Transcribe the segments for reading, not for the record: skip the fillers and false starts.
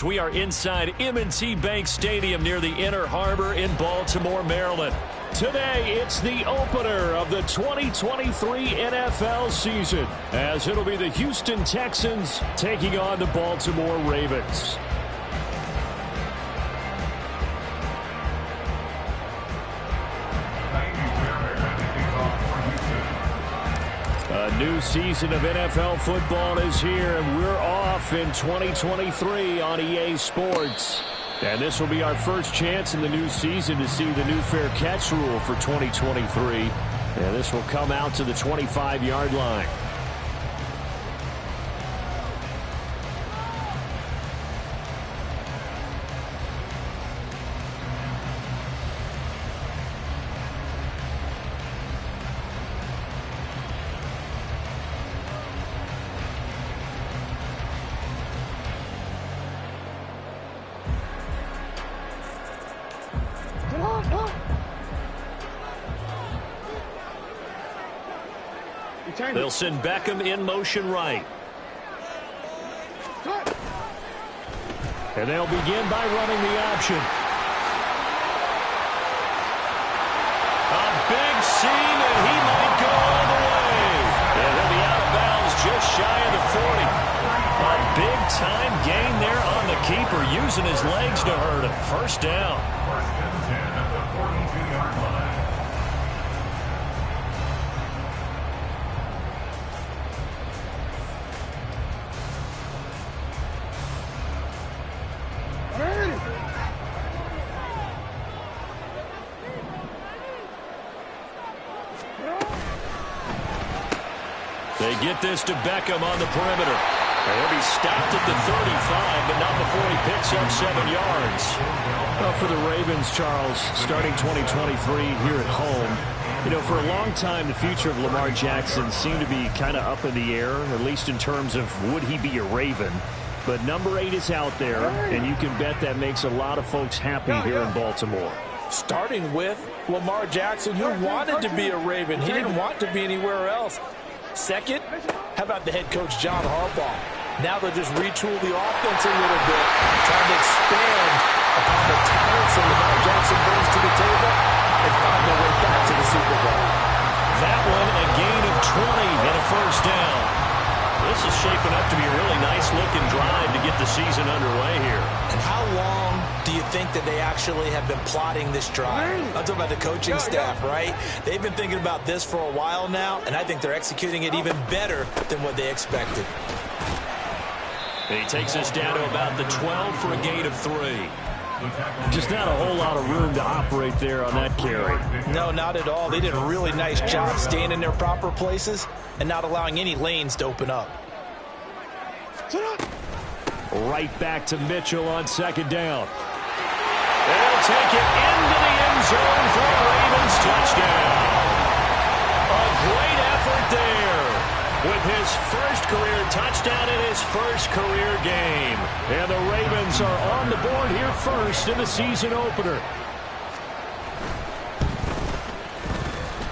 We are inside M&T Bank Stadium near the Inner Harbor in Baltimore, Maryland. Today, it's the opener of the 2023 NFL season, as it'll be the Houston Texans taking on the Baltimore Ravens. A new season of NFL football is here, and we're off in 2023 on EA Sports. And this will be our first chance in the new season to see the new fair catch rule for 2023. And this will come out to the 25-yard line. They'll send Beckham in motion right. And they'll begin by running the option. A big seam, and he might go all the way. And he'll be out of bounds just shy of the 40. A big-time gain there on the keeper, using his legs to hurt him. First down. First and 10 at the 42-yard line. They get this to Beckham on the perimeter. He'll be stopped at the 35, but not before he picks up 7 yards. Well, for the Ravens, Charles, starting 2023 here at home, you know, for a long time, the future of Lamar Jackson seemed to be kind of up in the air, at least in terms of would he be a Raven. But number 8 is out there, and you can bet that makes a lot of folks happy here in Baltimore. Starting with Lamar Jackson, who wanted to be a Raven. He didn't want to be anywhere else. Second, how about the head coach, John Harbaugh? Now they'll just retool the offense a little bit, trying to expand upon the talents that Lamar Jackson brings to the table and find their way back to the Super Bowl. That one, a gain of 20 and a first down. This is shaping up to be a really nice-looking drive to get the season underway here. And how long do you think that they actually have been plotting this drive? I'm talking about the coaching staff, right? They've been thinking about this for a while now, and I think they're executing it even better than what they expected. He takes us down to about the 12 for a gain of 3. Just not a whole lot of room to operate there on that carry. No, not at all. They did a really nice job staying in their proper places and not allowing any lanes to open up. Right back to Mitchell on second down. They'll take it into the end zone for a Ravens touchdown. A great effort there with his first career touchdown in his first career game. And the Ravens are on the board here first in the season opener.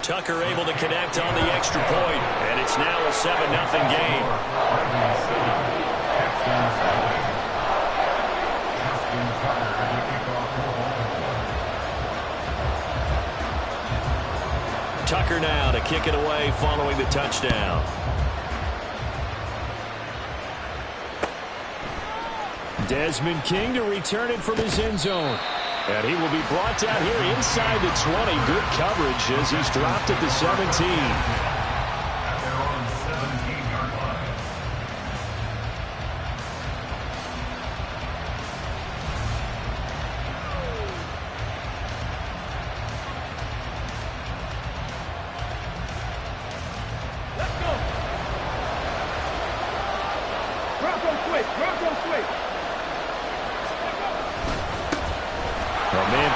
Tucker able to connect on the extra point, and it's now a 7-0 game. Tucker now to kick it away following the touchdown. Desmond King to return it from his end zone. And he will be brought down here inside the 20. Good coverage as he's dropped at the 17.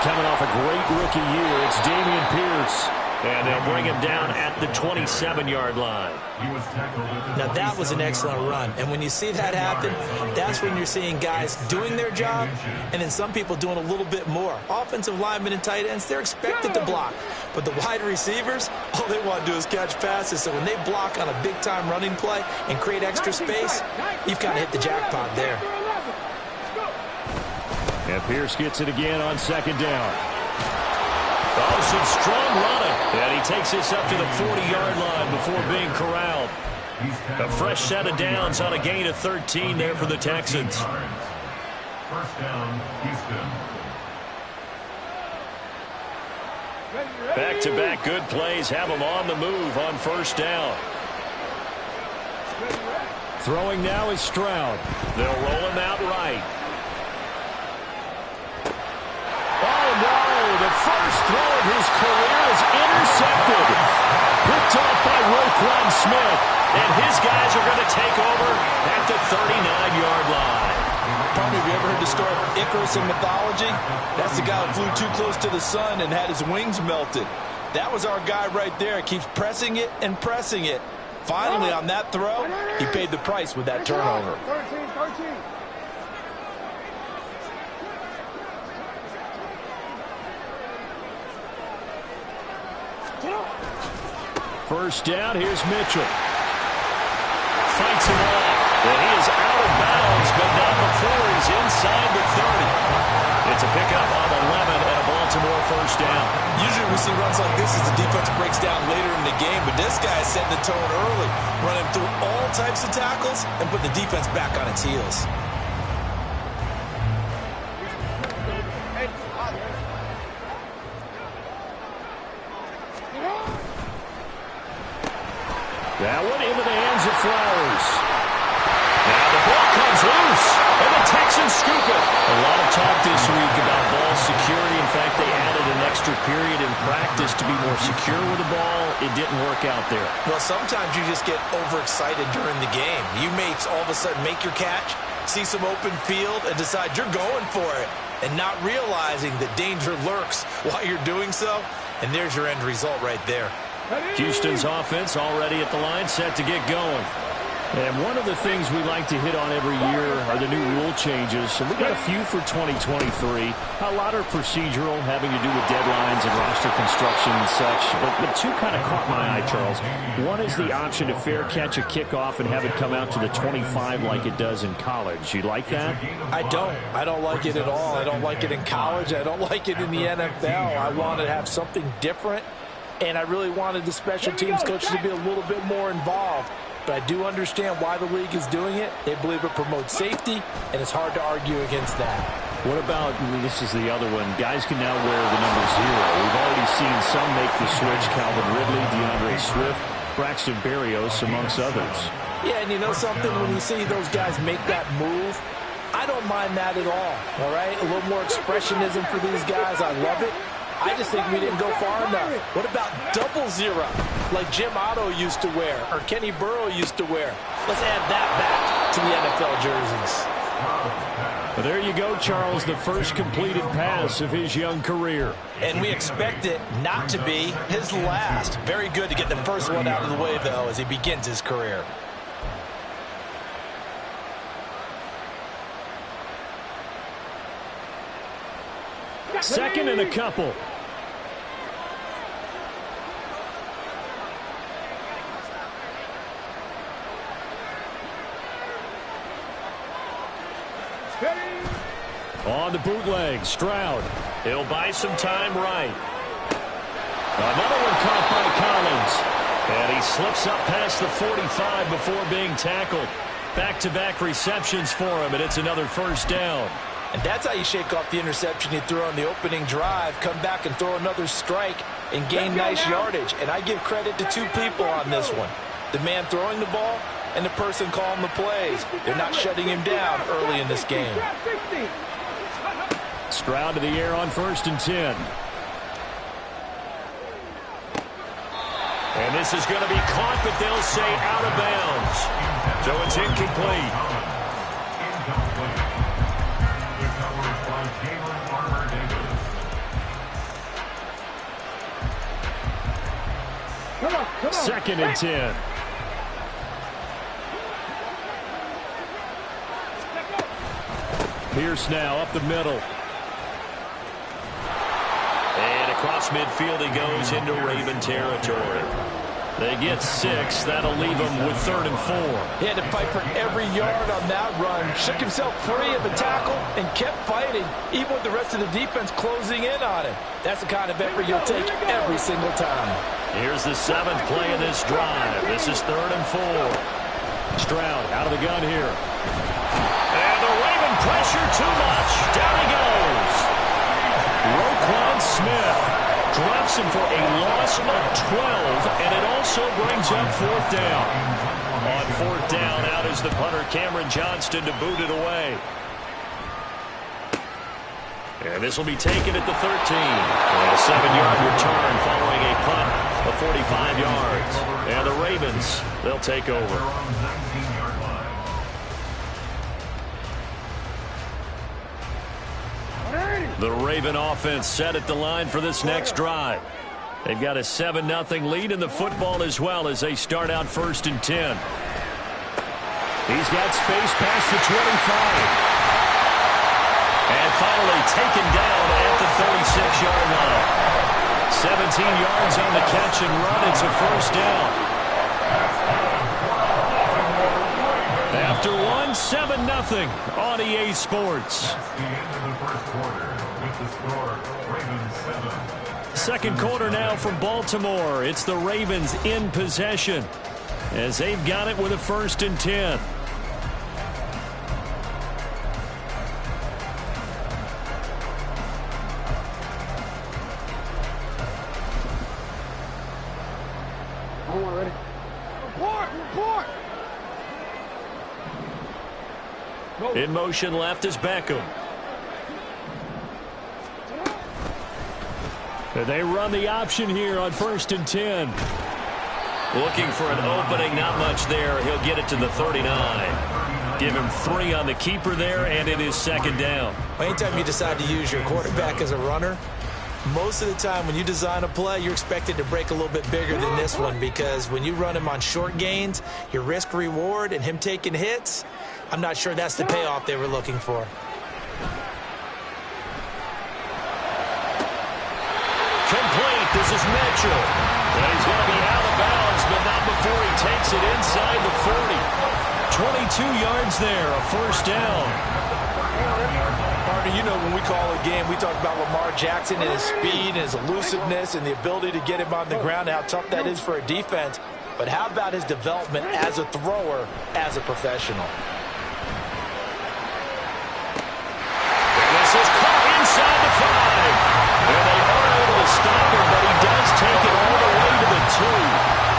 Coming off a great rookie year, it's Dameon Pierce. And they'll bring him down at the 27-yard line. Now, that was an excellent run. And when you see that happen, that's when you're seeing guys doing their job and then some people doing a little bit more. Offensive linemen and tight ends, they're expected to block. But the wide receivers, all they want to do is catch passes. So when they block on a big-time running play and create extra space, you've kind of hit the jackpot there. And Pierce gets it again on second down. Oh, some strong running. And he takes this up to the 40-yard line before being corralled. A fresh set of downs on a gain of 13 there for the Texans. First down, Houston. Back-to-back good plays have them on the move on first down. Throwing now is Stroud. They'll roll him out right. Oh, no. The first throw of his career is intercepted. Picked off by Roquan Smith. And his guys are going to take over at the 39-yard line. Tony, have you ever heard the story of Icarus in mythology? That's the guy who flew too close to the sun and had his wings melted. That was our guy right there. Keeps pressing it and pressing it. Finally, on that throw, he paid the price with that turnover. 13. First down, here's Mitchell. Fights him off. And he is out of bounds, but not before he's inside the 30. It's a pickup of 11 and a Baltimore first down. Usually we see runs like this as the defense breaks down later in the game, but this guy is setting the tone early, running through all types of tackles and put the defense back on its heels. That one into the hands of Flowers. Now the ball comes loose, and the Texans scoop it. A lot of talk this week about ball security. In fact, they added an extra period in practice to be more secure with the ball. It didn't work out there. Well, sometimes you just get overexcited during the game. You may all of a sudden make your catch, see some open field, and decide you're going for it, and not realizing that danger lurks while you're doing so, and there's your end result right there. Houston's offense already at the line, set to get going. And one of the things we like to hit on every year are the new rule changes. And we've got a few for 2023. A lot are procedural, having to do with deadlines and roster construction and such. But two kind of caught my eye, Charles. One is the option to fair catch a kickoff and have it come out to the 25 like it does in college. You like that? I don't. I don't like it at all. I don't like it in college. I don't like it in the NFL. I want to have something different. And I really wanted the special teams coaches to be a little bit more involved. But I do understand why the league is doing it. They believe it promotes safety, and it's hard to argue against that. What about, this is the other one, guys can now wear the number 0. We've already seen some make the switch, Calvin Ridley, DeAndre Swift, Braxton Berrios, amongst others. Yeah, and you know something? When you see those guys make that move, I don't mind that at all right? A little more expressionism for these guys. I love it. I just think we didn't go far enough. What about 00, like Jim Otto used to wear or Kenny Burrow used to wear? Let's add that back to the NFL jerseys. Well, there you go, Charles, the first completed pass of his young career. And we expect it not to be his last. Very good to get the first one out of the way, though, as he begins his career. Second and a couple. On the bootleg, Stroud. He'll buy some time right. Another one caught by Collins. And he slips up past the 45 before being tackled. Back-to-back receptions for him, and it's another first down. And that's how you shake off the interception you threw on the opening drive, come back and throw another strike and gain nice yardage. And I give credit to two people on this one. The man throwing the ball and the person calling the plays. They're not shutting him down early in this game. Stroud to the air on 1st and 10. And this is going to be caught, but they'll say out of bounds. So it's incomplete. Second and 10. Pierce now up the middle. And across midfield he goes into Raven territory. They get 6. That'll leave them with 3rd and 4. He had to fight for every yard on that run. Shook himself free of the tackle and kept fighting, even with the rest of the defense closing in on him. That's the kind of effort you'll take every single time. Here's the 7th play of this drive. This is 3rd and 4. Stroud out of the gun here. And the Raven pressure too much. Down he goes. Roquan Smith drops him for a loss of 12, and it also brings up 4th down. On 4th down, out is the punter, Cameron Johnston, to boot it away. And this will be taken at the 13. A 7-yard return following a punt of 45 yards. And the Ravens, they'll take over. The Raven offense set at the line for this next drive. They've got a 7-0 lead in the football as well as they start out 1st and 10. He's got space past the 25. And finally taken down at the 36-yard line. 17 yards on the catch and run. It's a 1st down. After 7-0 on EA Sports. That's the end of the first quarter with the score, Ravens 7. Second quarter now from Baltimore. It's the Ravens in possession as they've got it with a 1st and 10. In motion left is Beckham. They run the option here on 1st and 10. Looking for an opening, not much there. He'll get it to the 39. Give him 3 on the keeper there, and it is 2nd down. Anytime you decide to use your quarterback as a runner, most of the time when you design a play, you're expected to break a little bit bigger than this one, because when you run him on short gains, your risk-reward and him taking hits, I'm not sure that's the payoff they were looking for. Complete. This is Mitchell. And he's going to be out of bounds, but not before he takes it inside the 40. 22 yards there, a 1st down. Partner, you know when we call a game, we talk about Lamar Jackson and his speed and his elusiveness and the ability to get him on the ground, how tough that is for a defense. But how about his development as a thrower, as a professional? This is caught inside the 5. And they are able to stop him, but he does take it all the way to the 2.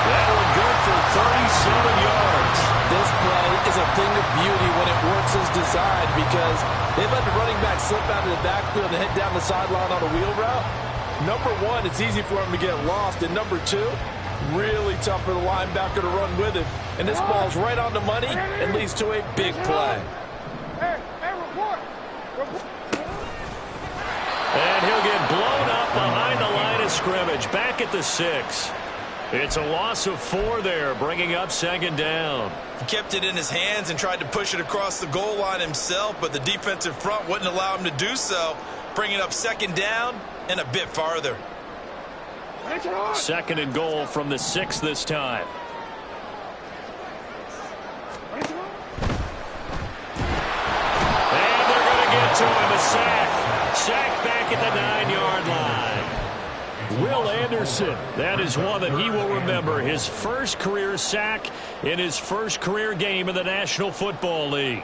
That'll go for 37 yards. This play is a thing of beauty when it works as designed, because they let the running back slip out of the backfield and head down the sideline on a wheel route. Number 1, it's easy for him to get lost. And number 2, really tough for the linebacker to run with him. And this ball's right on the money and leads to a big play. And he'll get blown up behind the line of scrimmage. Back at the 6. It's a loss of 4 there, bringing up 2nd down. He kept it in his hands and tried to push it across the goal line himself, but the defensive front wouldn't allow him to do so, bringing up 2nd down and a bit farther. 2nd and goal from the 6 this time. And they're going to get to him, a sack. Sack back at the 9-yard line. Will Anderson, that is one that he will remember. His first career sack in his first career game in the National Football League.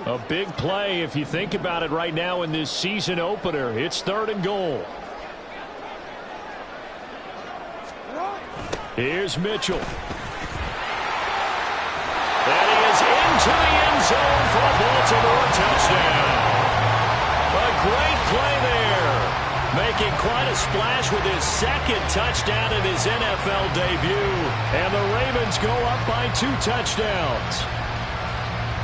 A big play if you think about it right now in this season opener. It's 3rd and goal. Here's Mitchell. And he is into the end zone for a Baltimore touchdown. A great play there. Making quite a splash with his 2nd touchdown in his NFL debut. And the Ravens go up by 2 touchdowns.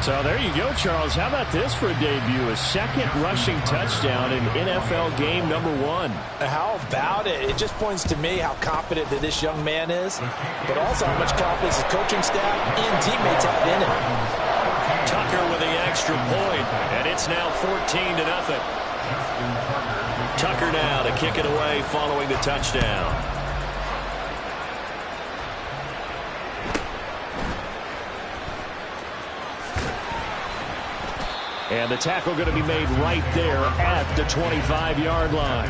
So there you go, Charles. How about this for a debut? A 2nd rushing touchdown in NFL game number 1. How about it? It just points to me how confident that this young man is, but also how much confidence his coaching staff and teammates have in him. Tucker with the extra point, and it's now 14-0. Tucker now to kick it away following the touchdown. And the tackle going to be made right there at the 25-yard line.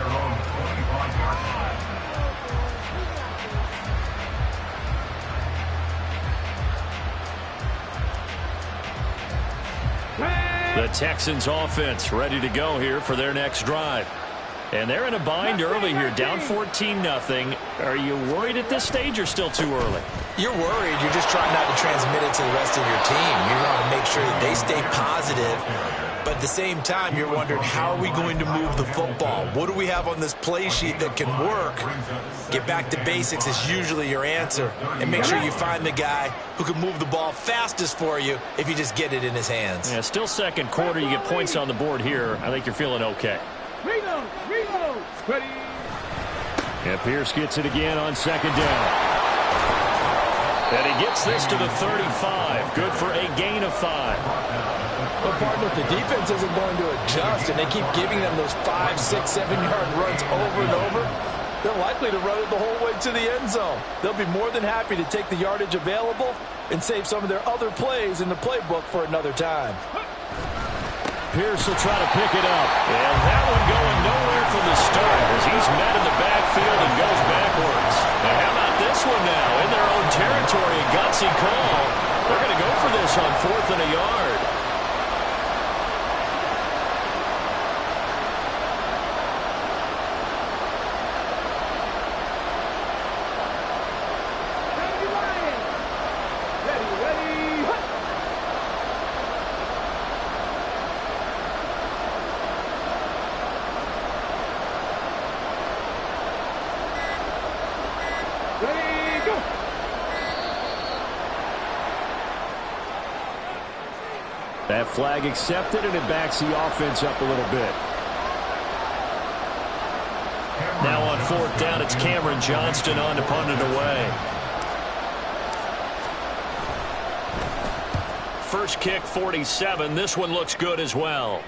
The Texans offense ready to go here for their next drive. And they're in a bind early here, down 14-0. Are you worried at this stage or still too early? You're worried. You're just trying not to transmit it to the rest of your team. You want to make sure that they stay positive. But at the same time, you're wondering, how are we going to move the football? What do we have on this play sheet that can work? Get back to basics is usually your answer. And make sure you find the guy who can move the ball fastest for you if you just get it in his hands. Yeah, still second quarter. You get points on the board here. I think you're feeling okay. Reload, ready. And Pierce gets it again on second down. And he gets this to the 35. Good for a gain of 5. But, partner, if the defense isn't going to adjust and they keep giving them those 5, 6, 7-yard runs over and over, they're likely to run it the whole way to the end zone. They'll be more than happy to take the yardage available and save some of their other plays in the playbook for another time. Pierce will try to pick it up. And that one going nowhere from the start as he's met in the backfield and goes backwards. And how about this one now? In their own territory, a gutsy call. They're going to go for this on 4th and a yard. That flag accepted, and it backs the offense up a little bit. Now on 4th down, it's Cameron Johnston on to punt it away. First kick, 47. This one looks good as well.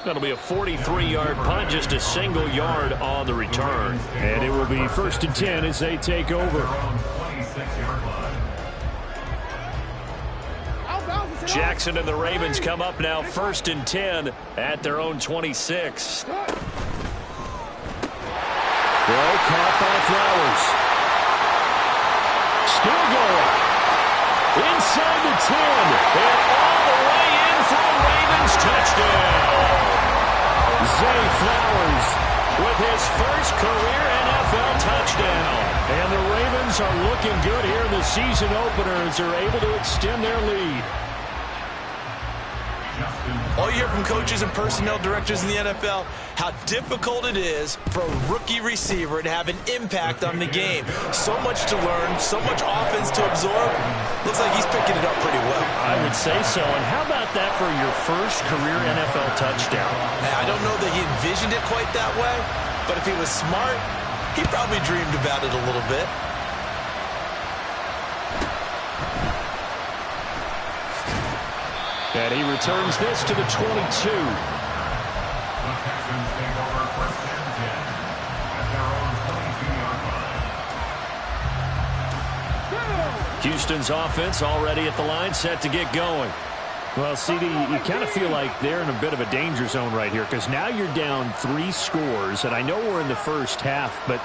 That'll be a 43-yard punt, just a single yard on the return. And it will be 1st and 10 as they take over. Jackson and the Ravens come up now 1st and 10 at their own 26. Throw caught by Flowers. Still going. Inside the 10. And all the way in for a Ravens touchdown. Zay Flowers with his first career NFL touchdown. And the Ravens are looking good here in the season opener as they're able to extend their lead. All you hear from coaches and personnel directors in the NFL, how difficult it is for a rookie receiver to have an impact on the game. So much to learn, so much offense to absorb. Looks like he's picking it up pretty well. I would say so. And how about that for your first career NFL touchdown? I don't know that he envisioned it quite that way, but if he was smart, he probably dreamed about it a little bit. And he returns this to the 22. The Texans take over 1st and 10 at their own 22-yard line. Houston's offense already at the line, set to get going. Well, CD, you kind of feel like they're in a bit of a danger zone right here because now you're down 3 scores, and I know we're in the first half, but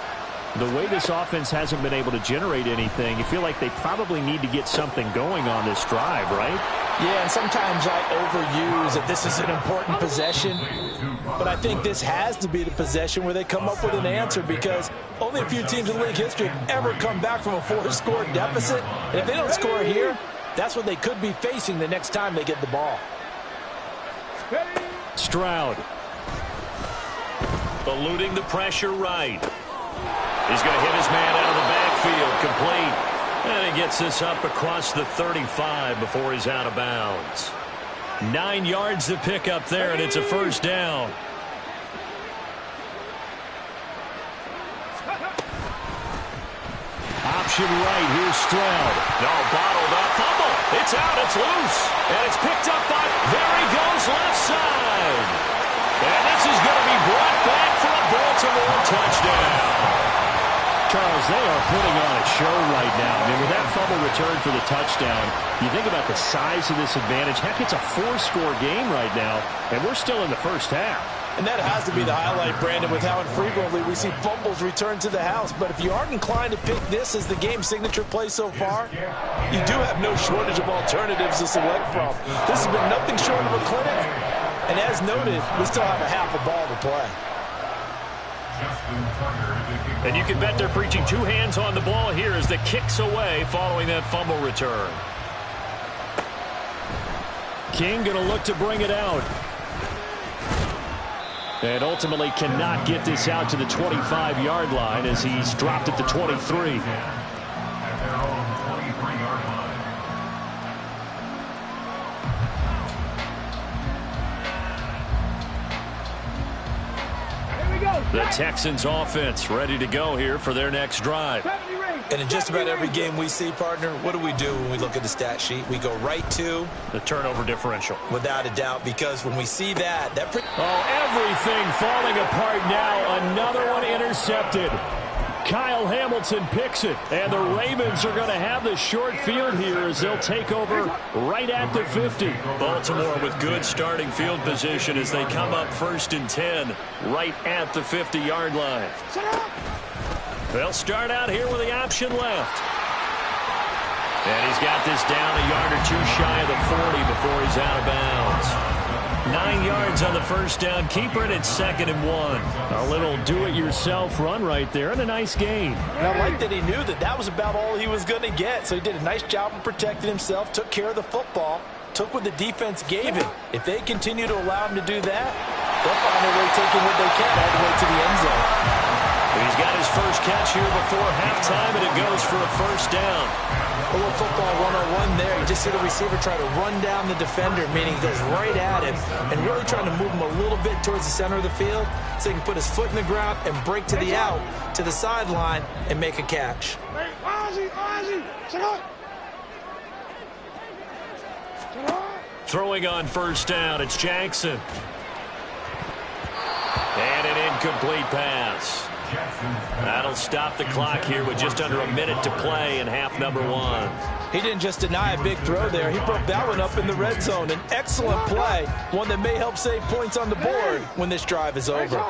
the way this offense hasn't been able to generate anything, you feel like they probably need to get something going on this drive, right? Yeah, and sometimes I overuse that this is an important possession, but I think this has to be the possession where they come up with an answer because only a few teams in league history have ever come back from a 4-score deficit, and if they don't score here, that's what they could be facing the next time they get the ball. Stroud. Eluding the pressure right. He's going to hit his man out of the backfield, complete. And he gets this up across the 35 before he's out of bounds. 9 yards to pick up there, and it's a first down. option right. Here's Stroud. No, bottled up. Fumble. It's out. It's loose. And it's picked up by... There he goes, left side. And this is going to be brought back for a Baltimore touchdown. Charles, they are putting on a show right now. I mean, with that fumble return for the touchdown, you think about the size of this advantage. Heck, it's a 4-score game right now, and we're still in the first half. And that has to be the highlight, Brandon, with how infrequently we see fumbles return to the house. But if you aren't inclined to pick this as the game's signature play so far, you do have no shortage of alternatives to select from. This has been nothing short of a clinic. And as noted, we still have a half a ball to play. And you can bet they're preaching two hands on the ball here as the kick's away following that fumble return. King going to look to bring it out. And ultimately cannot get this out to the 25-yard line as he's dropped at the 23. The Texans offense ready to go here for their next drive. And in just about every game we see, partner, what do we do when we look at the stat sheet? We go right to the turnover differential. Without a doubt, because when we see that... everything falling apart now. Another one intercepted. Kyle Hamilton picks it, and the Ravens are going to have the short field here as they'll take over right at the 50. Baltimore with good starting field position as they come up 1st and 10 right at the 50-yard line. They'll start out here with the option left. And he's got this down a yard or two shy of the 40 before he's out of bounds. 9 yards on the first down. Keeper, and it's 2nd and 1. A little do-it-yourself run right there and a nice gain. And I like that he knew that that was about all he was going to get. So he did a nice job of protecting himself, took care of the football, took what the defense gave him. If they continue to allow him to do that, they'll find a way taking what they can all the way to the end zone. He's got his first catch here before halftime, and it goes for a first down. A little football 101 there. You just see the receiver try to run down the defender, meaning he goes right at him and really trying to move him a little bit towards the center of the field so he can put his foot in the ground and break to the out, to the sideline, and make a catch. Throwing on first down, it's Jackson. And an incomplete pass. That'll stop the clock here with just under a minute to play in half number 1. He didn't just deny a big throw there. He broke that one up in the red zone. An excellent play, one that may help save points on the board when this drive is over.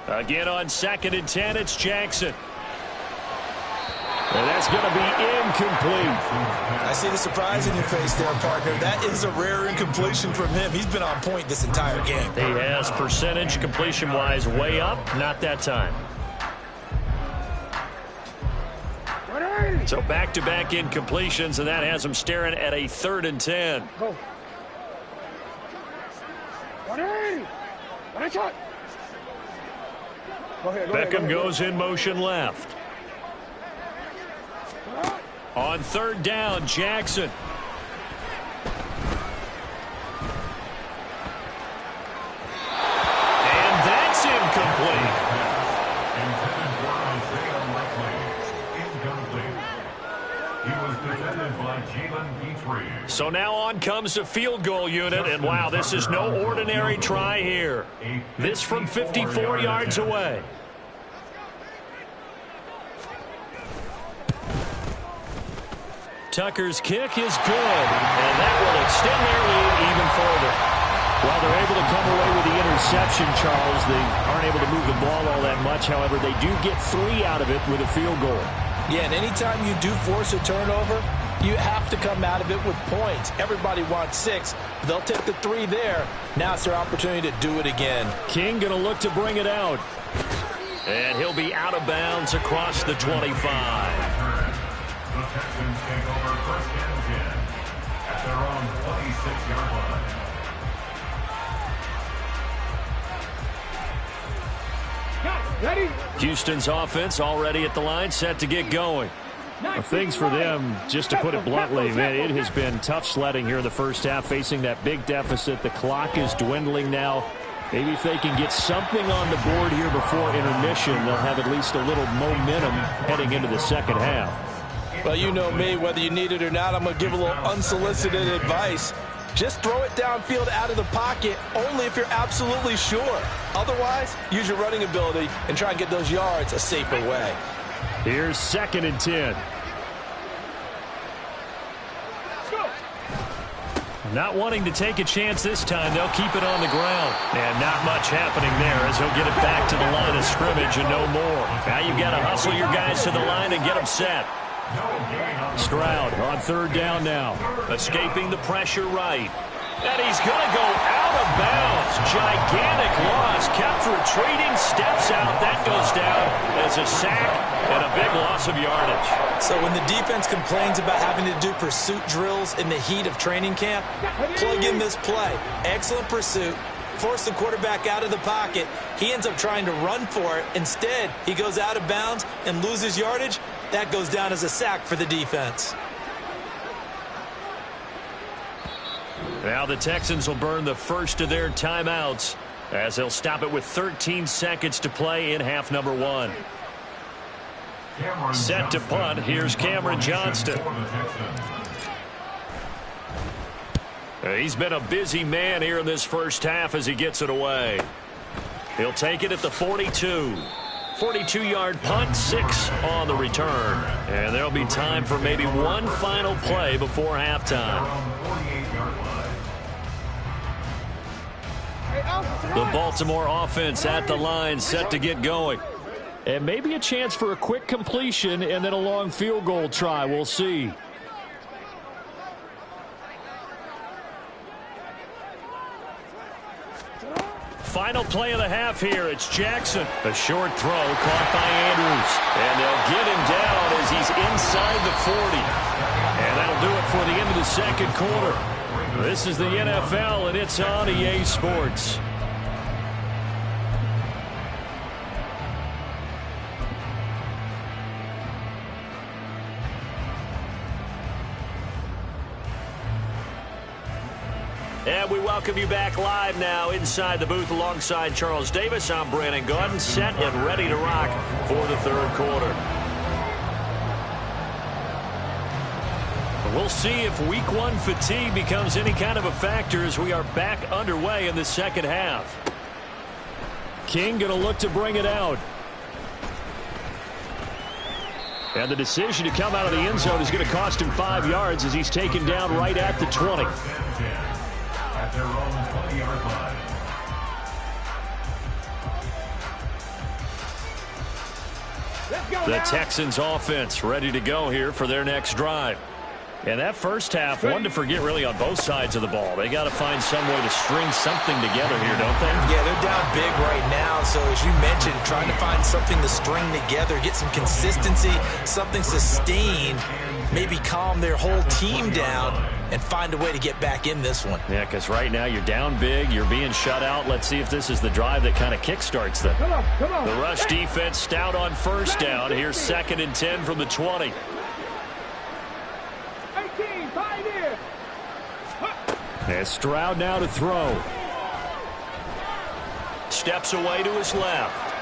Again on 2nd and 10, it's Jackson. And that's going to be incomplete. I see the surprise in your face there, partner. That is a rare incompletion from him. He's been on point this entire game. He has percentage completion-wise way up. Not that time. So back-to-back incompletions, and that has him staring at a 3rd and 10. Go. Beckham goes in motion left. On 3rd down, Jackson. And that's incomplete. Intended for Isaiah Likely. Incomplete. He was defended by Jalen Petrie. So now on comes the field goal unit, and wow, this is no ordinary try here. This from 54 yards away. Tucker's kick is good, and that will extend their lead even further. While they're able to come away with the interception, Charles, they aren't able to move the ball all that much. However, they do get 3 out of it with a field goal. Yeah, and anytime you do force a turnover, you have to come out of it with points. Everybody wants 6. They'll take the 3 there. Now it's their opportunity to do it again. King going to look to bring it out. And he'll be out of bounds across the 25. The Texans take over 1st and 10 at their own 26-yard line. Ready? Houston's offense already at the line, set to get going. Well, things for them, just to put it bluntly, man, it has been tough sledding here in the first half, facing that big deficit. The clock is dwindling now. Maybe if they can get something on the board here before intermission, they'll have at least a little momentum heading into the second half. Well, you know me, whether you need it or not, I'm going to give a little unsolicited advice. Just throw it downfield out of the pocket only if you're absolutely sure. Otherwise, use your running ability and try and get those yards a safer way. Here's 2nd and 10. Not wanting to take a chance this time, they'll keep it on the ground. And not much happening there as he'll get it back to the line of scrimmage and no more. Now you've got to hustle your guys to the line and get them set. Stroud on 3rd down now. Escaping the pressure right. And he's going to go out of bounds. Gigantic loss. Kept retreating. Steps out. That goes down as a sack and a big loss of yardage. So when the defense complains about having to do pursuit drills in the heat of training camp, plug in this play. Excellent pursuit. Force the quarterback out of the pocket. He ends up trying to run for it. Instead, he goes out of bounds and loses yardage. That goes down as a sack for the defense. Now the Texans will burn the first of their timeouts as they'll stop it with 13 seconds to play in half number 1. Set to punt. Here's Cameron Johnston. He's been a busy man here in this first half as he gets it away. He'll take it at the 42. 42-yard punt, 6 on the return. And there'll be time for maybe one final play before halftime. The Baltimore offense at the line, set to get going. And maybe a chance for a quick completion and then a long field goal try. We'll see. Final play of the half here. It's Jackson. A short throw caught by Andrews. And they'll get him down as he's inside the 40. And that'll do it for the end of the second quarter. This is the NFL, and it's on EA Sports. And we welcome you back live now inside the booth alongside Charles Davis. I'm Brandon Gaudin, set and ready to rock for the third quarter. We'll see if week 1 fatigue becomes any kind of a factor as we are back underway in the second half. King going to look to bring it out. And the decision to come out of the end zone is going to cost him 5 yards as he's taken down right at the 20. At their own 20-yard line. The Texans offense ready to go here for their next drive. And that first half, one to forget really on both sides of the ball. They got to find some way to string something together here, don't they? Yeah, they're down big right now. So as you mentioned, trying to find something to string together, get some consistency, something sustained, maybe calm their whole team down and find a way to get back in this one. Yeah, because right now you're down big, you're being shut out. Let's see if this is the drive that kind of kickstarts them. Come on. The rush defense stout on first down. Here's 2nd and 10 from the 20. 18, pioneer. And Stroud now to throw. Steps away to his left.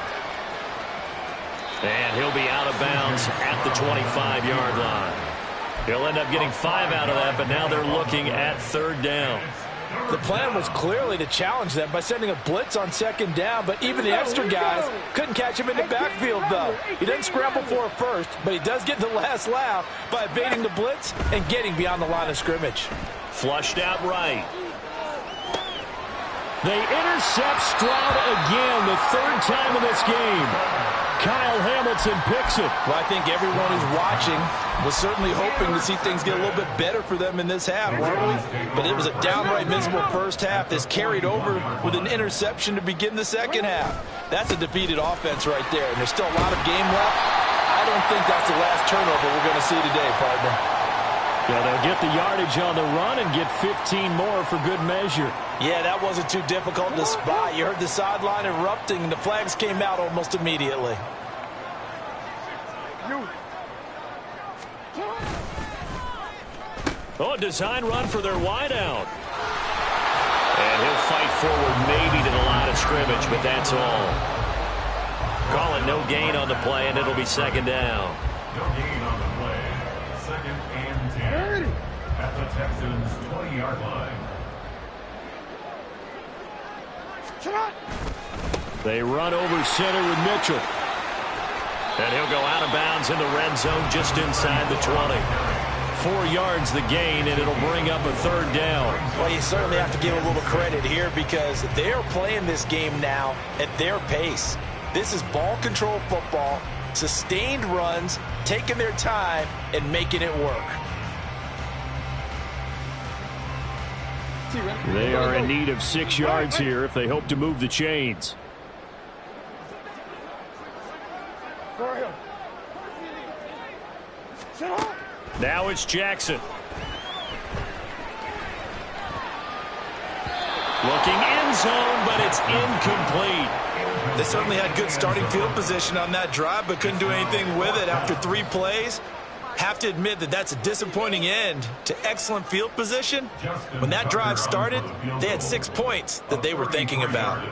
And he'll be out of bounds at the 25-yard line. He'll end up getting 5 out of that, but now they're looking at 3rd down. The plan was clearly to challenge them by sending a blitz on 2nd down, but even the extra guys couldn't catch him in the backfield, though. He doesn't scramble for it first, but he does get the last laugh by evading the blitz and getting beyond the line of scrimmage. Flushed out right. They intercept Stroud again, the 3rd time in this game. Kyle Hamilton picks it. Well, I think everyone who's watching was certainly hoping to see things get a little bit better for them in this half, weren't we? But it was a downright miserable first half. This carried over with an interception to begin the second half. That's a defeated offense right there, and there's still a lot of game left. I don't think that's the last turnover we're going to see today, partner. Yeah, they'll get the yardage on the run and get 15 more for good measure. Yeah, that wasn't too difficult to spot. You heard the sideline erupting, and the flags came out almost immediately. Oh, a design run for their wideout. And And he'll fight forward maybe to the line of scrimmage, but that's all. Call it no gain on the play, and it'll be second down. No gain on the play. Second and 10 at the Texans' 20-yard line. They run over center with Mitchell. And he'll go out of bounds in the red zone just inside the 20. 4 yards the gain, and it'll bring up a third down. Well, you certainly have to give a little credit here because they are playing this game now at their pace. This is ball control football, sustained runs, taking their time, and making it work. They are in need of 6 yards here if they hope to move the chains. Now it's Jackson. Looking end zone, but it's incomplete. They certainly had good starting field position on that drive, but couldn't do anything with it after 3 plays. Have to admit that that's a disappointing end to excellent field position. When that drive started, they had 6 points that they were thinking about.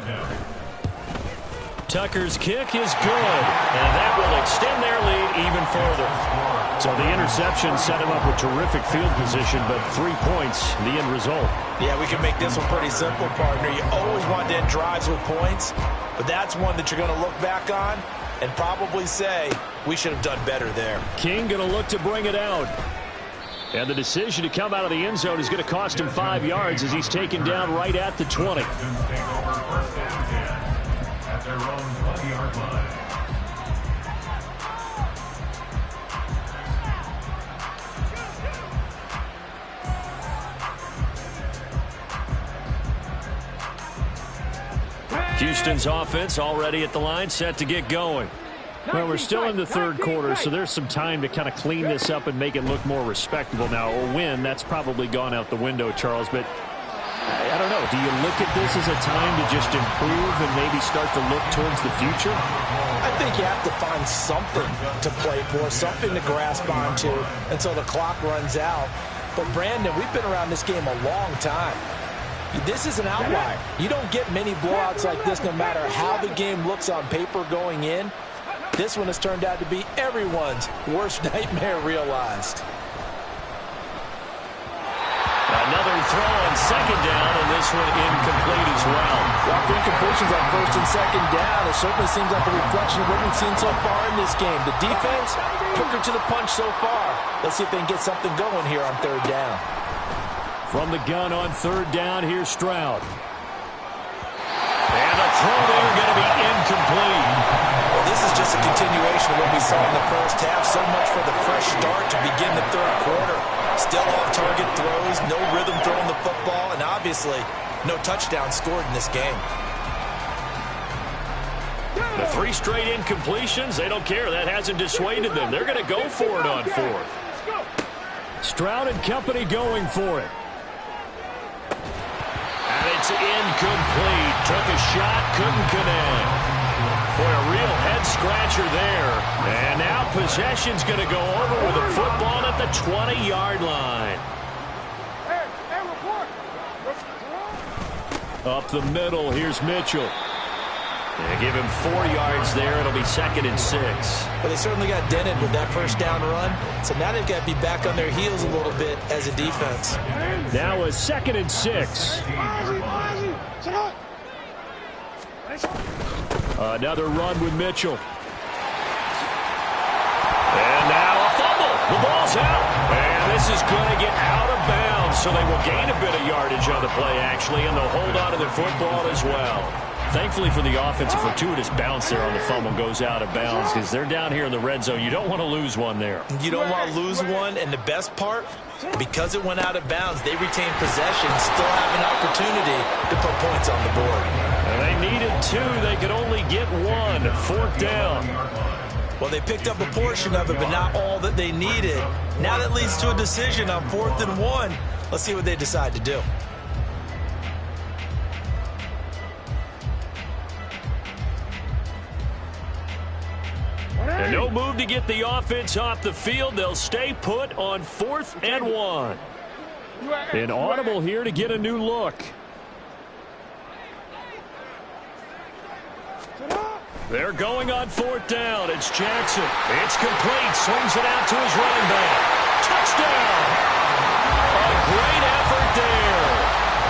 Tucker's kick is good, and that will extend their lead even further. So the interception set him up with terrific field position, but 3 points, the end result. Yeah, we can make this one pretty simple, partner. You always want to end drives with points, but that's one that you're going to look back on and probably say, we should have done better there. King going to look to bring it out. And the decision to come out of the end zone is going to cost him 5 yards as he's taken down right at the 20. Texans take over first and 10 at their own 20-yard line. Houston's offense already at the line, set to get going. Well, we're still in the third quarter, so there's some time to kind of clean this up and make it look more respectable. Now, a win, that's probably gone out the window, Charles, but I don't know. Do you look at this as a time to just improve and maybe start to look towards the future? I think you have to find something to play for, something to grasp onto until the clock runs out. But, Brandon, we've been around this game a long time. This is an outlier. You don't get many blowouts like this no matter how the game looks on paper going in. This one has turned out to be everyone's worst nightmare realized. Another throw on second down, and this one incomplete as well. Well, 3 completions on first and second down. It certainly seems like a reflection of what we've seen so far in this game. The defense, quicker to the punch so far. Let's see if they can get something going here on third down. From the gun on third down, here's Stroud. And the throw there going to be incomplete. Well, this is just a continuation of what we saw in the first half. So much for the fresh start to begin the third quarter. Still off-target throws, no rhythm throwing the football, and obviously no touchdown scored in this game. The 3 straight incompletions, they don't care. That hasn't dissuaded them. They're going to go for it on fourth. Stroud and company going for it. And it's incomplete. Took a shot, couldn't connect. Boy, a real head-scratcher there. And now possession's going to go over with a football at the 20-yard line. Up the middle, here's Mitchell. And give him 4 yards there. It'll be second and 6. But they certainly got dented with that first down run. So now they've got to be back on their heels a little bit as a defense. Now a second and 6. Another run with Mitchell. And now a fumble. The ball's out. And this is going to get out of bounds. So they will gain a bit of yardage on the play, actually, and they'll hold on to the football as well. Thankfully for the offense, a fortuitous bounce there on the fumble goes out of bounds because they're down here in the red zone. You don't want to lose one there. You don't want to lose one, and the best part, because it went out of bounds, they retain possession, still have an opportunity to put points on the board. And they needed 2. They could only get 1. 4th down. Well, they picked up a portion of it, but not all that they needed. Now that leads to a decision on 4th and 1. Let's see what they decide to do. And no move to get the offense off the field. They'll stay put on 4th and 1. An audible here to get a new look. They're going on 4th down. It's Jackson. It's complete. Swings it out to his running back. Touchdown! A great effort there.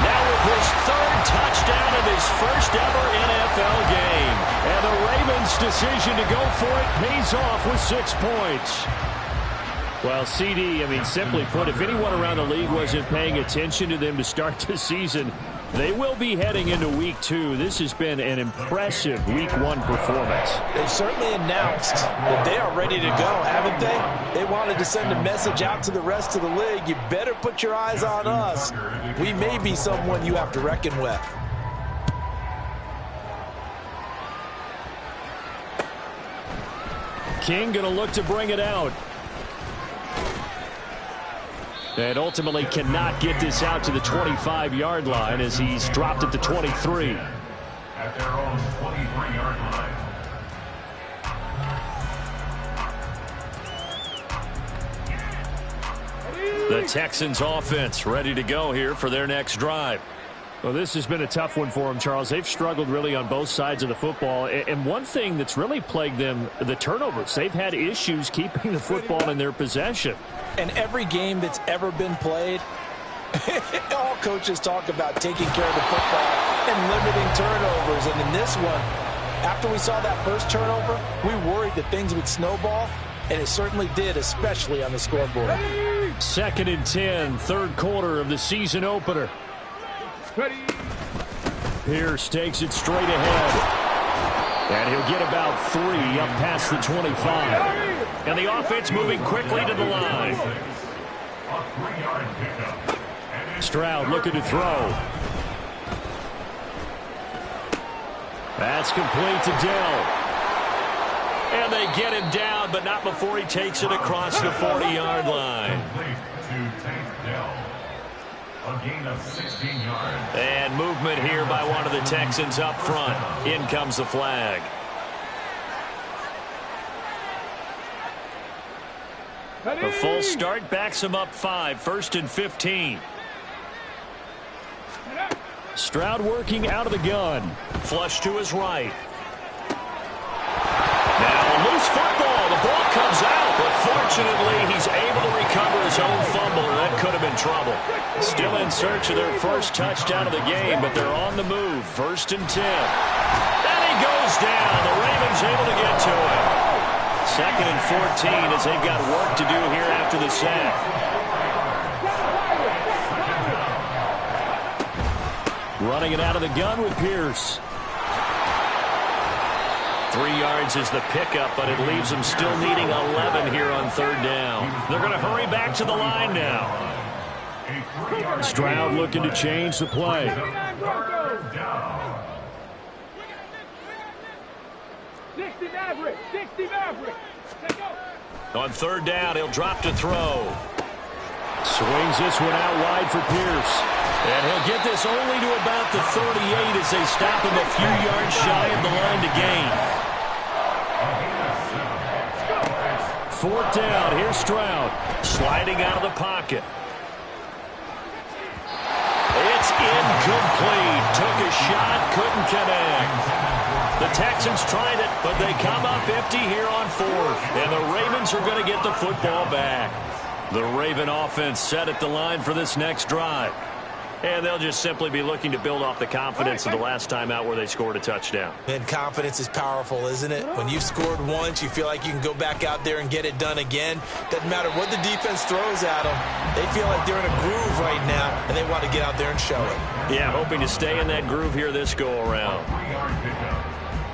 Now with his 3rd touchdown of his first ever NFL game. And the Ravens' decision to go for it pays off with 6 points. Well, CD, simply put, if anyone around the league wasn't paying attention to them to start the season, they will be heading into Week 2. This has been an impressive Week 1 performance. They've certainly announced that they are ready to go, haven't they? They wanted to send a message out to the rest of the league. You better put your eyes on us. We may be someone you have to reckon with. King going to look to bring it out. And ultimately cannot get this out to the 25-yard line as he's dropped at the 23. At their own 23-yard line. The Texans offense ready to go here for their next drive. Well, this has been a tough one for them, Charles. They've struggled really on both sides of the football. And one thing that's really plagued them, the turnovers. They've had issues keeping the football in their possession. And every game that's ever been played, all coaches talk about taking care of the football and limiting turnovers. And in this one, after we saw that first turnover, we worried that things would snowball, and it certainly did, especially on the scoreboard. 2nd and 10, 3rd quarter of the season opener. Pierce takes it straight ahead. And he'll get about 3 up past the 25. And the offense moving quickly to the line. Stroud looking to throw. That's complete to Dell. And they get him down, but not before he takes it across the 40-yard line. A gain of 16 yards. And movement here by one of the Texans up front. In comes the flag. A false start backs him up 5. 1st and 15. Stroud working out of the gun. Flush to his right. Now a loose football. The ball comes out, but fortunately he's able to recover his own fumble, or that could have been trouble. Still in search of their first touchdown of the game, but they're on the move. 1st and 10. And he goes down. The Ravens able to get to him. 2nd and 14 as they've got work to do here after the sack. Running it out of the gun with Pierce. 3 yards is the pickup, but it leaves them still needing 11 here on 3rd down. They're going to hurry back to the line now. Stroud looking to change the play. On 3rd down, he'll drop to throw. Swings this one out wide for Pierce. And he'll get this only to about the 38 as they stop him a few yards shy of the line to gain. 4th down, here's Stroud. Sliding out of the pocket. It's incomplete. Took a shot, couldn't connect. The Texans tried it, but they come up empty here on 4th. And the Ravens are going to get the football back. The Raven offense set at the line for this next drive. And they'll just simply be looking to build off the confidence of the last time out where they scored a touchdown. And confidence is powerful, isn't it? When you've scored once, you feel like you can go back out there and get it done again. Doesn't matter what the defense throws at them. They feel like they're in a groove right now, and they want to get out there and show it. Yeah, hoping to stay in that groove here this go-around. 3-yard pickup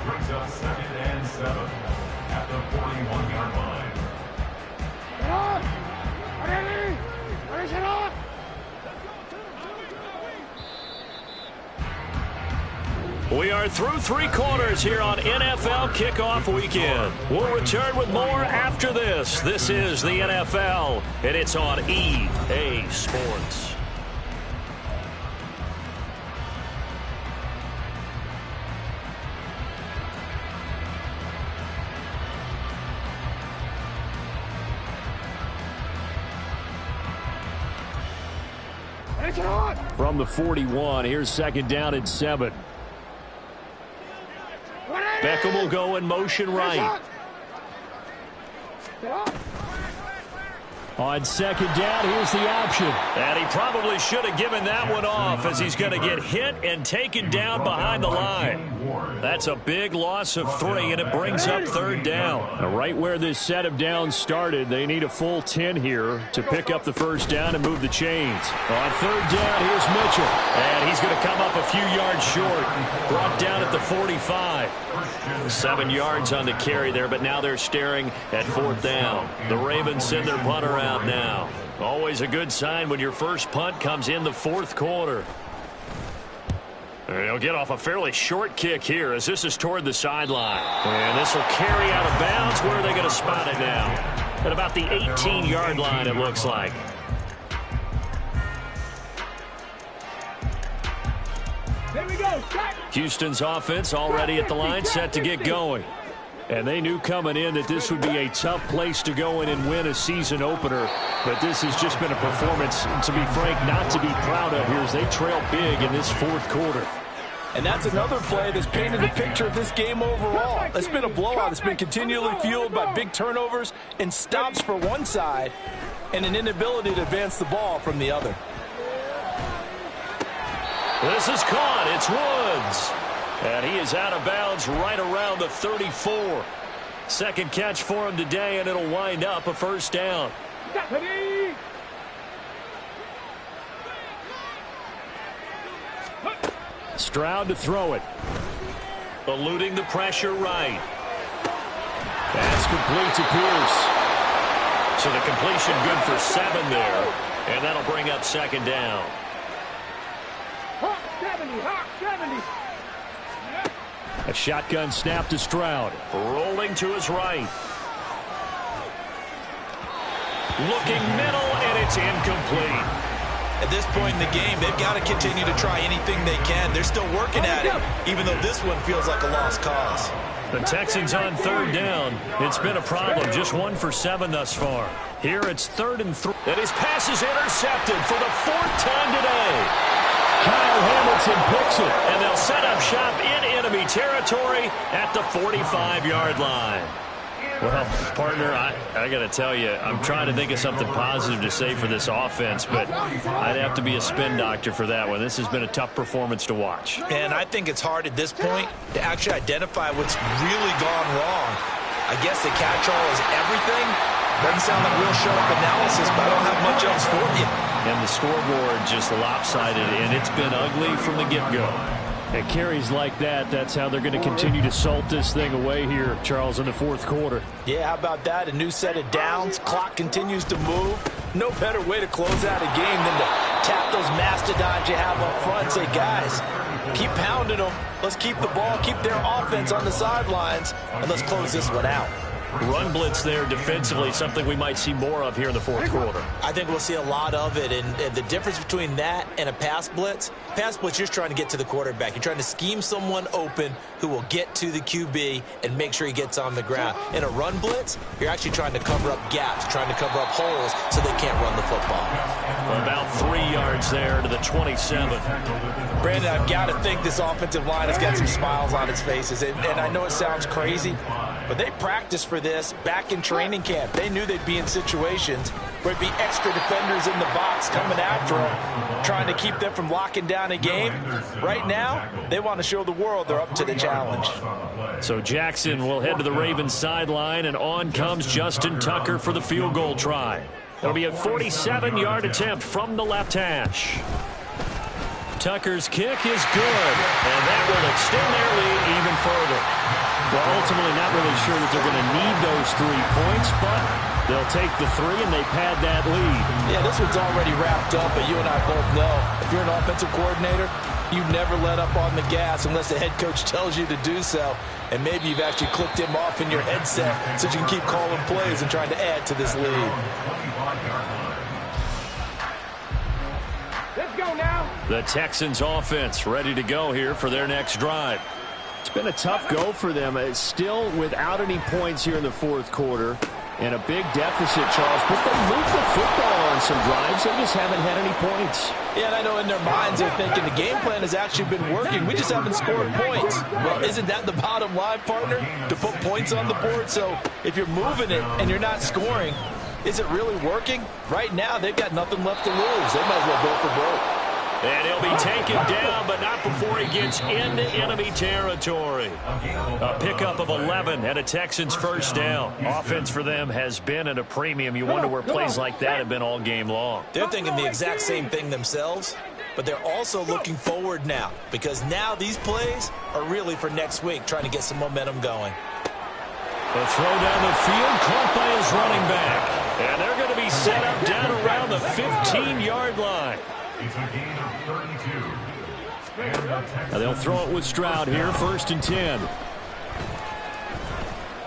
brings up 2nd and 7 at the 41-yard line. We are through 3 quarters here on NFL Kickoff Weekend. We'll return with more after this. This is the NFL, and it's on EA Sports. From the 41, here's 2nd down and 7. Beckham will go in motion right. On second down, here's the option. And he probably should have given that one off, as he's going to get hit and taken down behind the line. That's a big loss of 3, and it brings up third down. Now, right where this set of downs started, they need a full 10 here to pick up the first down and move the chains. On third down, here's Mitchell. And he's going to come up a few yards short. Brought down at the 45. 7 yards on the carry there, but now they're staring at fourth down. The Ravens send their punter out now. Always a good sign when your first punt comes in the fourth quarter. They'll get off a fairly short kick here as this is toward the sideline. And this will carry out of bounds. Where are they going to spot it now? At about the 18-yard line, it looks like. Here we go. Houston's offense already at the line, set to get going. And they knew coming in that this would be a tough place to go in and win a season opener. But this has just been a performance, to be frank, not to be proud of here as they trail big in this fourth quarter. And that's another play that's painted the picture of this game overall. It's been a blowout. It's been continually fueled by big turnovers and stops for one side and an inability to advance the ball from the other. This is caught. It's Woods. And he is out of bounds right around the 34. Second catch for him today, and it'll wind up a first down. Stroud to throw it. Eluding the pressure right. That's complete to Pierce. So the completion good for 7 there. And that'll bring up second down. Hawk 70, Hawk 70. A shotgun snap to Stroud. Rolling to his right. Looking middle, and it's incomplete. At this point in the game, they've got to continue to try anything they can. They're still working at it, even though this one feels like a lost cause. The Texans on third down. It's been a problem. Just 1 for 7 thus far. Here it's 3rd and 3. And his pass is intercepted for the 4th time today. Kyle Hamilton picks it, and they'll set up shop in enemy territory at the 45-yard line. Well, partner, I got to tell you, I'm trying to think of something positive to say for this offense, but I'd have to be a spin doctor for that one. This has been a tough performance to watch. And I think it's hard at this point to actually identify what's really gone wrong. I guess the catch-all is everything. Doesn't sound like real sharp analysis, but I don't have much else for you. And the scoreboard just lopsided, and it's been ugly from the get-go. And carries like that, that's how they're going to continue to salt this thing away here, Charles, in the fourth quarter. Yeah, how about that? A new set of downs. Clock continues to move. No better way to close out a game than to tap those mastodons you have up front and say, guys, keep pounding them. Let's keep the ball, keep their offense on the sidelines, and let's close this one out. Run blitz there defensively, something we might see more of here in the fourth quarter. I think we'll see a lot of it, and the difference between that and a pass blitz, you're just trying to get to the quarterback. You're trying to scheme someone open who will get to the QB and make sure he gets on the ground. In a run blitz, you're actually trying to cover up gaps, trying to cover up holes so they can't run the football. About 3 yards there to the 27. Brandon, I've got to think this offensive line has got some smiles on its faces, and I know it sounds crazy, but they practiced for this back in training camp. They knew they'd be in situations where it'd be extra defenders in the box coming after them, trying to keep them from locking down a game. Right now, they want to show the world they're up to the challenge. So Jackson will head to the Ravens sideline, and on comes Justin Tucker for the field goal try. It'll be a 47-yard attempt from the left hash. Tucker's kick is good, and that will extend their lead even further. Well, ultimately not really sure that they're going to need those 3 points, but they'll take the 3 and they pad that lead. Yeah, this one's already wrapped up, but you and I both know if you're an offensive coordinator, you never let up on the gas unless the head coach tells you to do so. And maybe you've actually clicked him off in your headset so you can keep calling plays and trying to add to this lead. Let's go now. The Texans offense ready to go here for their next drive. It's been a tough go for them. It's still without any points here in the fourth quarter. And a big deficit, Charles, but they moved the football on some drives. They just haven't had any points. Yeah, and I know in their minds they're thinking the game plan has actually been working. We just haven't scored points. Well, isn't that the bottom line, partner? To put points on the board? So if you're moving it and you're not scoring, is it really working? Right now, they've got nothing left to lose. They might as well go for broke. And he'll be taken down, but not before he gets into enemy territory. A pickup of 11 and a Texans first down. Offense for them has been at a premium. You wonder where plays like that have been all game long. They're thinking the exact same thing themselves, but they're also looking forward now, because now these plays are really for next week, trying to get some momentum going. The throw down the field, caught by his running back. And they're going to be set up down around the 15-yard line. It's a gain of 32. Now they'll throw it with Stroud here, 1st and 10.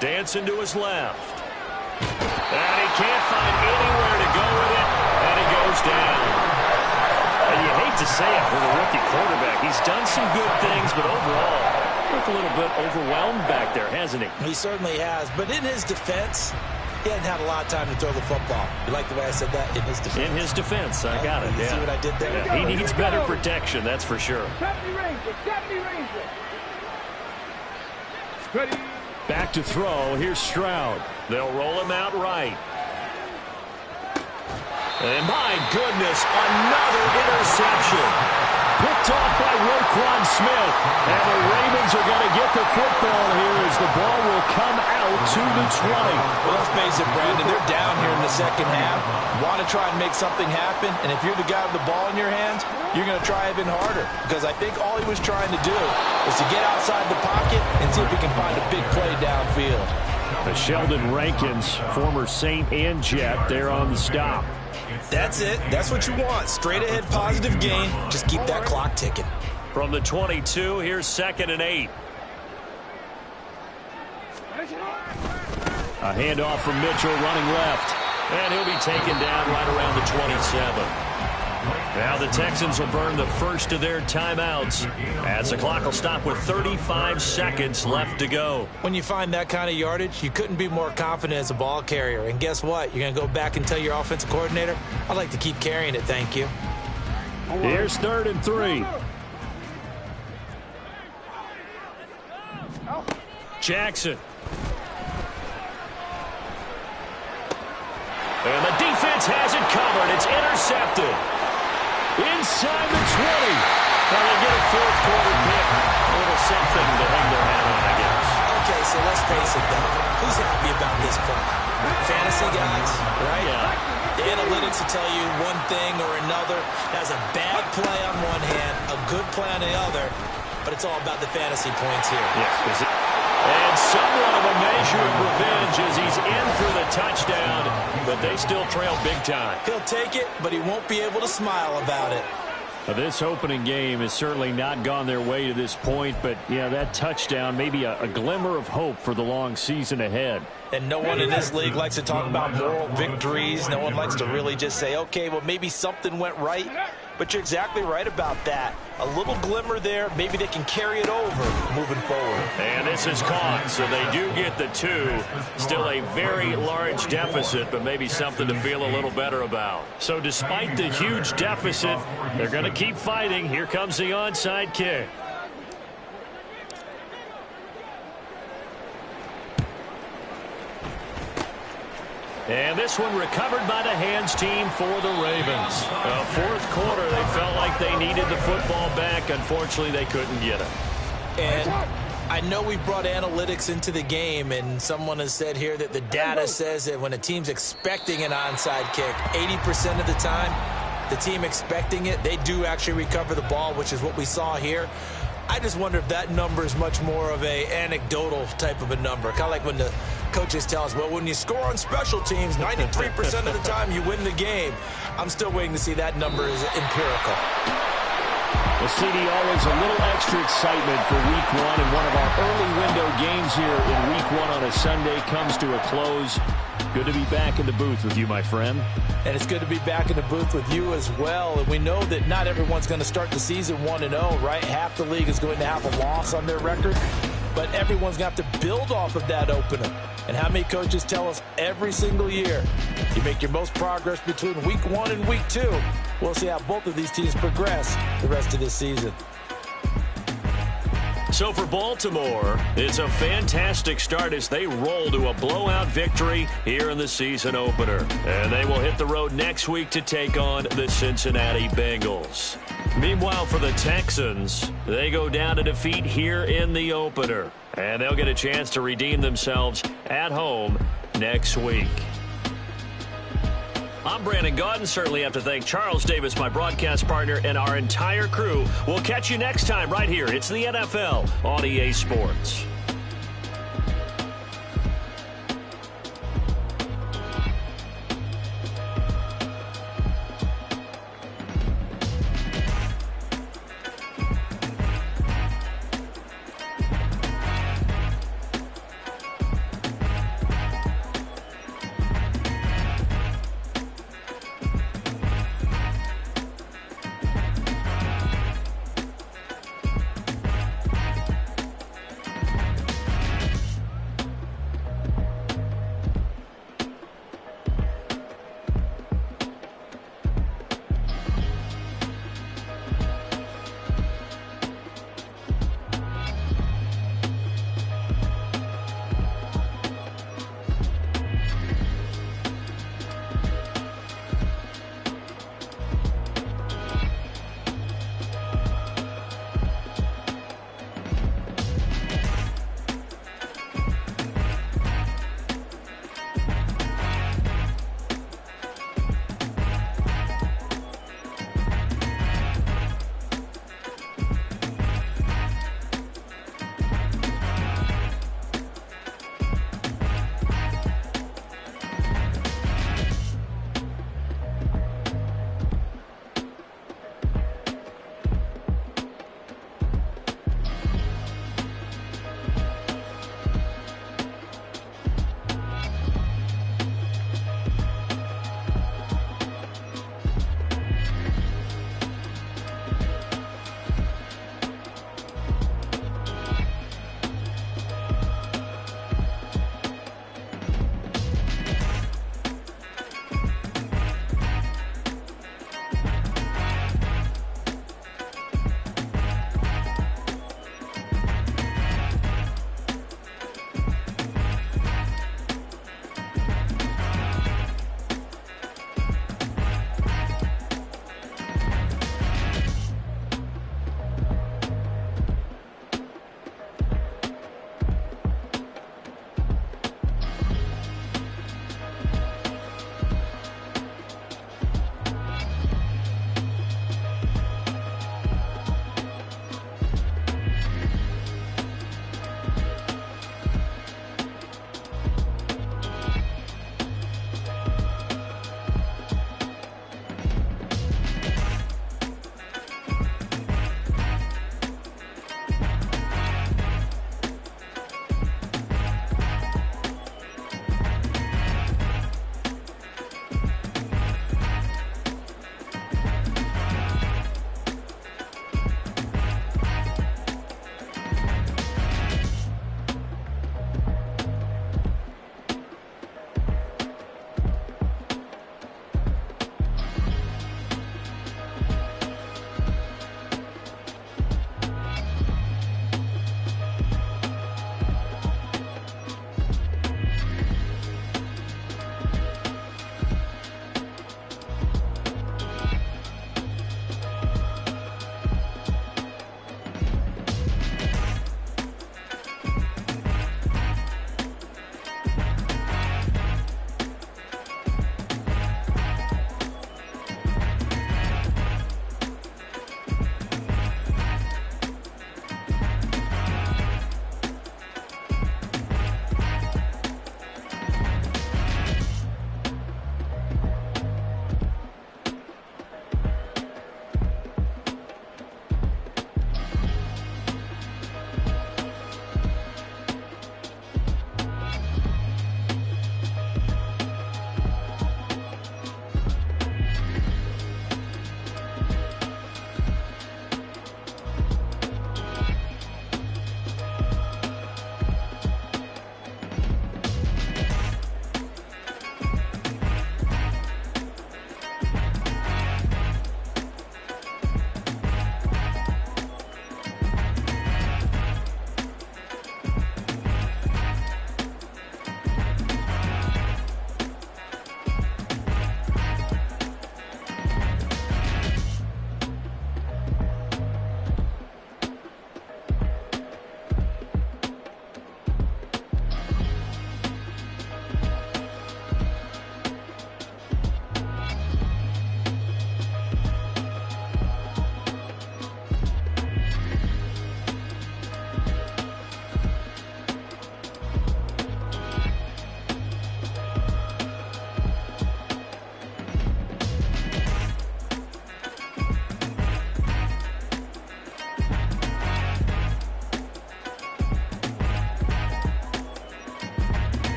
Dancing to his left. And he can't find anywhere to go with it, and he goes down. And you hate to say it for the rookie quarterback. He's done some good things, but overall, looked a little bit overwhelmed back there, hasn't he? He certainly has, but in his defense, he hadn't had a lot of time to throw the football. You like the way I said that? In his defense. In his defense, I got it. You see what I did there? Yeah, he needs better protection, that's for sure. 70 Rangers, 70 Rangers. Ready. Back to throw. Here's Stroud. They'll roll him out right. And my goodness, another interception. Picked off by Roquan Smith. And the Ravens are going to get the football here as the ball will come out to the 20. Well, let's face it, Brandon, they're down here in the second half. Want to try and make something happen, and if you're the guy with the ball in your hands, you're going to try even harder, because I think all he was trying to do was to get outside the pocket and see if he can find a big play downfield. Sheldon Rankins, former Saint and Jet, there on the stop. That's it. That's what you want. Straight ahead positive gain. Just keep that clock ticking. From the 22, here's 2nd and 8. A handoff from Mitchell running left. And he'll be taken down right around the 27. Now the Texans will burn the first of their timeouts as the clock will stop with 35 seconds left to go. When you find that kind of yardage, you couldn't be more confident as a ball carrier. And guess what? You're going to go back and tell your offensive coordinator, I'd like to keep carrying it, thank you. Here's 3rd and 3. Jackson. And the defense has it covered. It's intercepted. Inside the 20. Now they get a 4th quarter pick. A little something to hang their hat on, I guess. Okay, so let's face it, though. Who's happy about this play? Fantasy guys, right? Yeah. The analytics will tell you one thing or another. That's a bad play on one hand, a good play on the other, but it's all about the fantasy points here. Yes. And somewhat of a measure of revenge as he's in for the touchdown, but they still trail big time. He'll take it, but he won't be able to smile about it. This opening game has certainly not gone their way to this point, but, yeah, that touchdown, maybe a glimmer of hope for the long season ahead. And no one in this league likes to talk about moral victories. No one likes to really just say, okay, well, maybe something went right. But you're exactly right about that. A little glimmer there. Maybe they can carry it over moving forward. And this is caught, so they do get the 2. Still a very large deficit, but maybe something to feel a little better about. So despite the huge deficit, they're going to keep fighting. Here comes the onside kick. And this one recovered by the hands team for the Ravens. 4th quarter, they felt like they needed the football back. Unfortunately, they couldn't get it. And I know we brought analytics into the game, and someone has said here that the data says that when a team's expecting an onside kick, 80% of the time, the team expecting it, they do actually recover the ball, which is what we saw here. I just wonder if that number is much more of a anecdotal type of a number. Kind of like when the coaches tell us, well, when you score on special teams, 93% of the time you win the game. I'm still waiting to see that number is empirical. Well, CD, always a little extra excitement for Week 1, and one of our early window games here in Week 1 on a Sunday comes to a close. Good to be back in the booth with you, my friend. And it's good to be back in the booth with you as well. And we know that not everyone's going to start the season 1-0, right? Half the league is going to have a loss on their record. But everyone's going to have to build off of that opener. And how many coaches tell us every single year, you make your most progress between week 1 and week 2. We'll see how both of these teams progress the rest of this season. So for Baltimore, it's a fantastic start as they roll to a blowout victory here in the season opener. And they will hit the road next week to take on the Cincinnati Bengals. Meanwhile, for the Texans, they go down to defeat here in the opener. And they'll get a chance to redeem themselves at home next week. I'm Brandon Gaudin. Certainly have to thank Charles Davis, my broadcast partner, and our entire crew. We'll catch you next time right here. It's the NFL on EA Sports.